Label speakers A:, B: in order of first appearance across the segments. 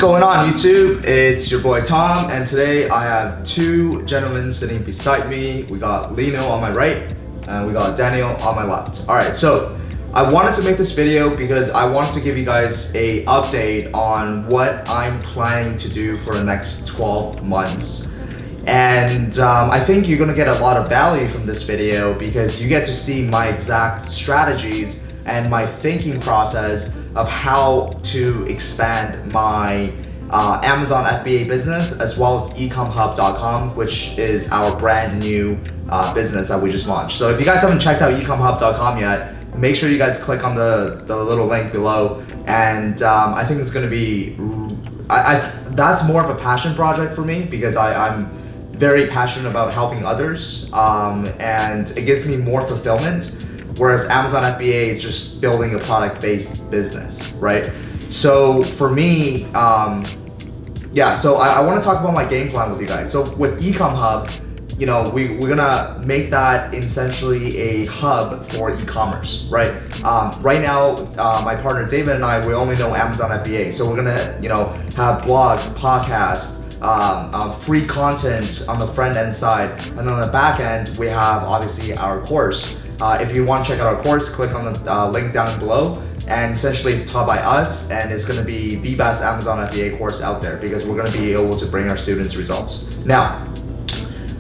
A: going on YouTube? It's your boy Tom, and today I have two gentlemen sitting beside me. We got Lino on my right and we got Daniel on my left. Alright, so I wanted to make this video because I wanted to give you guys a update on what I'm planning to do for the next 12 months. And I think you're gonna get a lot of value from this video because you get to see my exact strategies and my thinking process of how to expand my Amazon FBA business, as well as ecomhub.com, which is our brand new business that we just launched. So if you guys haven't checked out ecomhub.com yet, make sure you guys click on the little link below. And I think it's gonna be, that's more of a passion project for me because I'm very passionate about helping others, and it gives me more fulfillment. Whereas Amazon FBA is just building a product-based business, right? So for me, yeah, so I want to talk about my game plan with you guys. So with Ecom Hub, you know, we're gonna make that essentially a hub for e-commerce, right? Right now, my partner David and I, we only know Amazon FBA. So we're gonna, you know, have blogs, podcasts, free content on the front end side, and on the back end, we have obviously our course. If you want to check out our course, click on the link down below, and essentially it's taught by us, and it's going to be the best Amazon FBA course out there because we're going to be able to bring our students results. Now,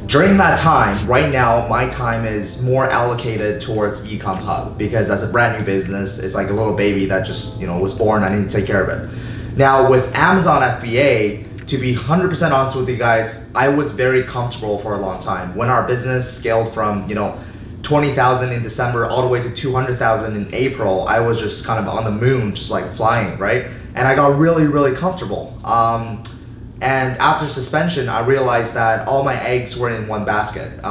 A: during that time, right now, my time is more allocated towards Ecom Hub because as a brand new business, it's like a little baby that just, you know, was born. I need to take care of it. Now with Amazon FBA, to be 100% honest with you guys, I was very comfortable for a long time. When our business scaled from, you know, 20,000 in December all the way to 200,000 in April, I was just kind of on the moon, just like flying, right? And I got really, really comfortable. And after suspension, I realized that all my eggs were in one basket.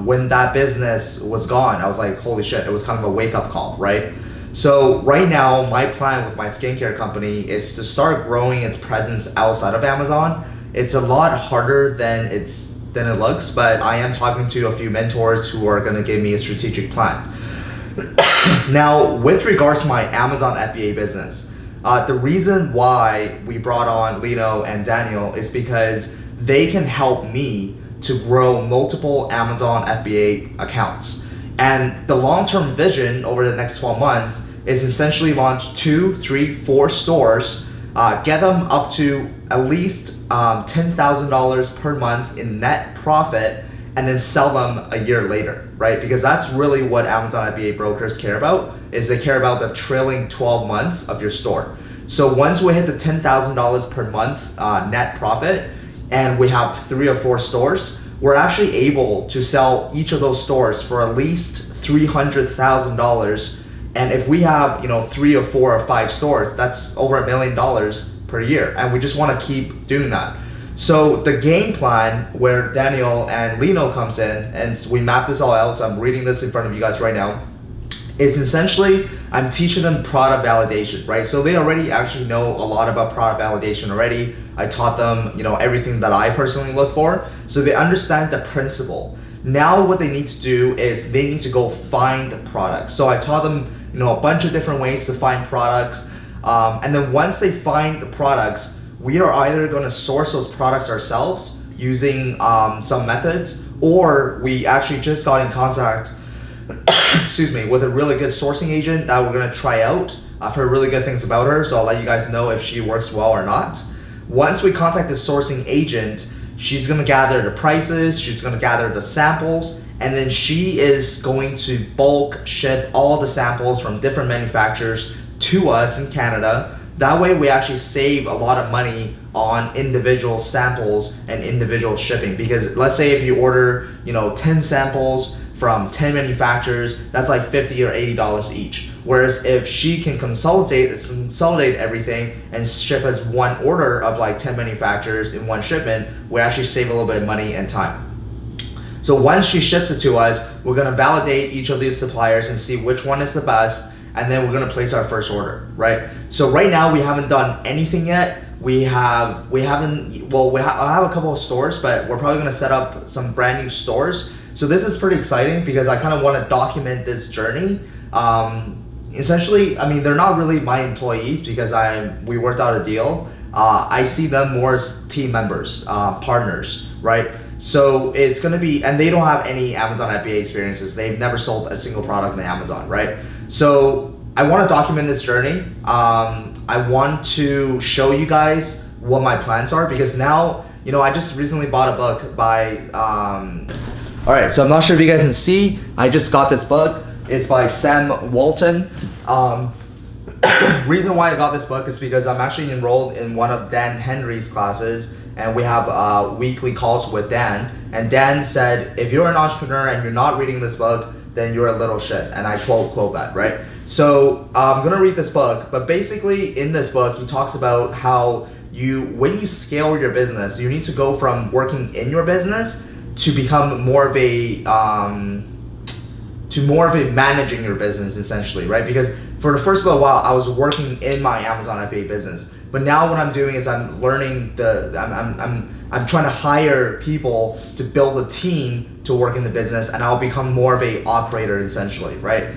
A: When that business was gone, I was like, holy shit, it was kind of a wake-up call, right? So right now, my plan with my skincare company is to start growing its presence outside of Amazon. It's a lot harder than it looks, but I am talking to a few mentors who are gonna give me a strategic plan. Now, with regards to my Amazon FBA business, the reason why we brought on Lino and Daniel is because they can help me to grow multiple Amazon FBA accounts. And the long-term vision over the next 12 months is essentially launch 2, 3, 4 stores, get them up to at least $10,000 per month in net profit, and then sell them a year later, right? Because that's really what Amazon FBA brokers care about, is they care about the trailing 12 months of your store. So once we hit the $10,000 per month net profit, and we have 3 or 4 stores, we're actually able to sell each of those stores for at least $300,000. And if we have, you know, 3 or 4 or 5 stores, that's over $1 million per year, and we just want to keep doing that. So the game plan where Daniel and Lino comes in, and we map this all out, so I'm reading this in front of you guys right now, is essentially I'm teaching them product validation, right? So they already actually know a lot about product validation already. I taught them, you know, everything that I personally look for, so they understand the principle. Now what they need to do is they need to go find products. So I taught them, you know, a bunch of different ways to find products. And then once they find the products, we are either going to source those products ourselves using some methods, or we actually just got in contact excuse me, with a really good sourcing agent that we're going to try out. I've heard really good things about her, so I'll let you guys know if she works well or not. Once we contact the sourcing agent, she's going to gather the prices, she's going to gather the samples, and then she is going to bulk ship all the samples from different manufacturers to us in Canada. That way we actually save a lot of money on individual samples and individual shipping, because let's say if you order, you know, 10 samples from 10 manufacturers, that's like $50 or $80 each. Whereas if she can consolidate everything and ship us one order of like 10 manufacturers in one shipment, we actually save a little bit of money and time. So once she ships it to us, we're gonna validate each of these suppliers and see which one is the best, and then we're gonna place our first order, right? So right now we haven't done anything yet. I have a couple of stores, but we're probably gonna set up some brand new stores. So this is pretty exciting because I kind of want to document this journey. Essentially, I mean, they're not really my employees because we worked out a deal. I see them more as team members, partners, right? So it's gonna be, and they don't have any Amazon FBA experiences. They've never sold a single product on Amazon, right? So I want to document this journey. I want to show you guys what my plans are, because now, you know, I just recently bought a book by, all right, so I'm not sure if you guys can see, I just got this book. It's by Sam Walton. Reason why I got this book is because I'm actually enrolled in one of Dan Henry's classes, and we have weekly calls with Dan. And Dan said, if you're an entrepreneur and you're not reading this book, then you're a little shit. And I quote that, right? So I'm gonna read this book, but basically in this book, he talks about how when you scale your business, you need to go from working in your business to become more of a, managing your business essentially, right? Because for the first little while, I was working in my Amazon FBA business. But now what I'm doing is I'm learning I'm trying to hire people to build a team to work in the business, and I'll become more of a operator essentially, right?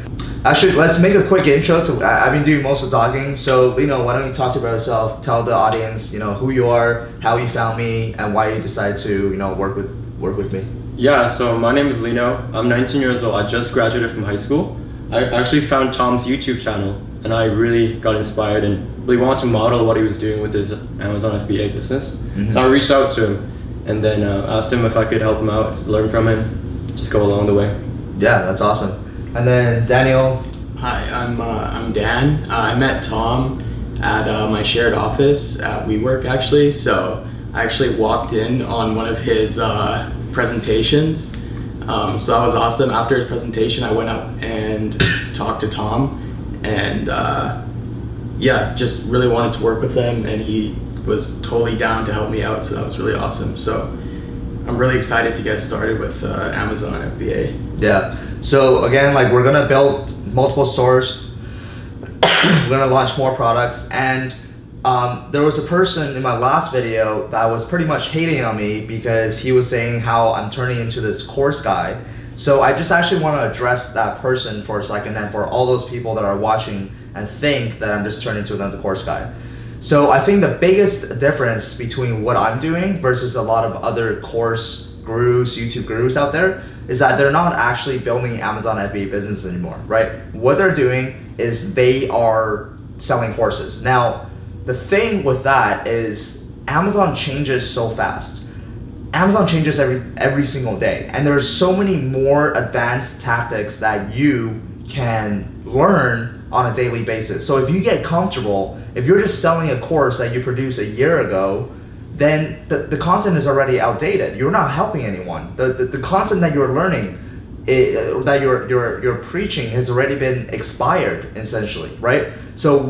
A: Actually, let's make a quick intro to, I've been doing most of the talking. So, Lino, why don't you talk about yourself, tell the audience, you know, who you are, how you found me, and why you decided to, you know, work with me.
B: Yeah, so my name is Lino. I'm 19 years old. I just graduated from high school. I actually found Tom's YouTube channel, and I really got inspired and really wanted to model what he was doing with his Amazon FBA business. So I reached out to him and then asked him if I could help him out, learn from him, just go along the way.
A: Yeah, that's awesome. And then Daniel.
C: Hi, I'm Dan. I met Tom at my shared office at WeWork actually. So I actually walked in on one of his presentations. So that was awesome. After his presentation, I went up and talked to Tom, and yeah, just really wanted to work with him, and he was totally down to help me out. So that was really awesome. So I'm really excited to get started with Amazon FBA.
A: Yeah. So again, like, we're gonna build multiple stores. We're gonna launch more products, and there was a person in my last video that was pretty much hating on me because he was saying how I'm turning into this course guy. So I just actually want to address that person for a second, and for all those people that are watching and think that I'm just turning into another course guy. So I think the biggest difference between what I'm doing versus a lot of other course gurus, YouTube gurus out there, is that they're not actually building Amazon FBA business anymore, right? What they're doing is they are selling courses. Now, the thing with that is Amazon changes so fast. Amazon changes every single day, and there's so many more advanced tactics that you can learn on a daily basis. So if you get comfortable, if you're just selling a course that you produced a year ago, then the content is already outdated. You're not helping anyone. The content that you're learning, that you're preaching, has already been expired essentially, right? So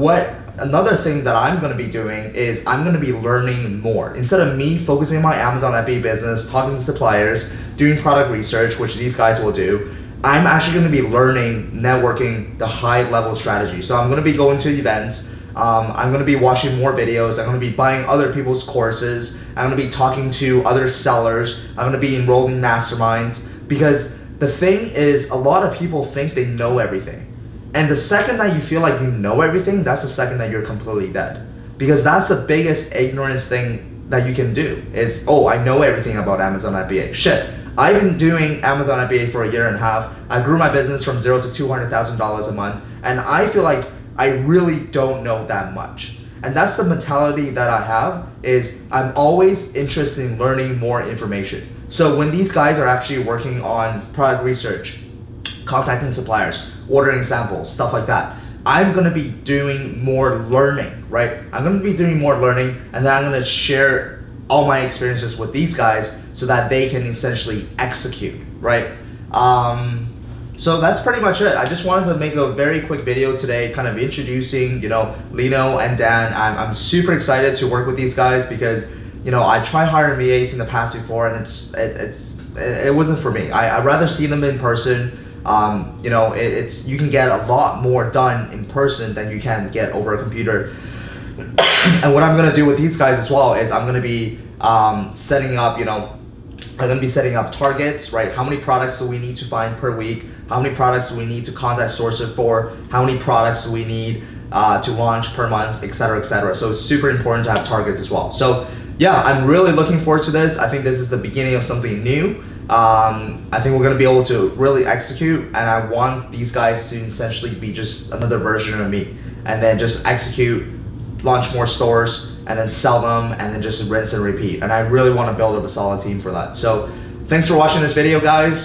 A: another thing that I'm going to be doing is I'm going to be learning more. Instead of me focusing on my Amazon FBA business, talking to suppliers, doing product research, which these guys will do, I'm actually going to be learning, networking, the high level strategy. So I'm going to be going to events. I'm going to be watching more videos. I'm going to be buying other people's courses. I'm going to be talking to other sellers. I'm going to be enrolled in masterminds, because the thing is, a lot of people think they know everything. And the second that you feel like you know everything, that's the second that you're completely dead. Because that's the biggest ignorance thing that you can do. It's, oh, I know everything about Amazon FBA. Shit, I've been doing Amazon FBA for a year and a half. I grew my business from $0 to $200,000 a month. And I feel like I really don't know that much. And that's the mentality that I have, is I'm always interested in learning more information. So when these guys are actually working on product research, contacting suppliers, ordering samples, stuff like that, I'm gonna be doing more learning, right? I'm gonna be doing more learning, and then I'm gonna share all my experiences with these guys so that they can essentially execute, right? So that's pretty much it. I just wanted to make a very quick video today, kind of introducing, you know, Lino and Dan. I'm super excited to work with these guys because, you know, I tried hiring VAs in the past before, and it wasn't for me. I'd rather see them in person. You know, you can get a lot more done in person than you can get over a computer. And what I'm gonna do with these guys as well is I'm gonna be setting up, you know, I'm gonna be setting up targets, right? How many products do we need to find per week? How many products do we need to contact sourcer for? How many products do we need? to launch per month, etc., etc. So it's super important to have targets as well. So yeah, I'm really looking forward to this. I think this is the beginning of something new. I think we're gonna be able to really execute, and I want these guys to essentially be just another version of me, and then just execute, launch more stores, and then sell them, and then just rinse and repeat. And I really want to build up a solid team for that. So thanks for watching this video, guys.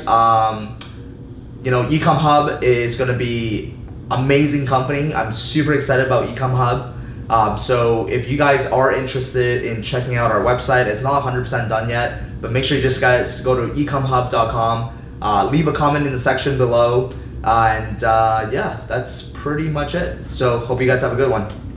A: You know, Ecom Hub is gonna be amazing company. I'm super excited about Ecom Hub. So if you guys are interested in checking out our website, it's not 100% done yet, but make sure you just guys go to ecomhub.com, leave a comment in the section below, and yeah, that's pretty much it. So hope you guys have a good one.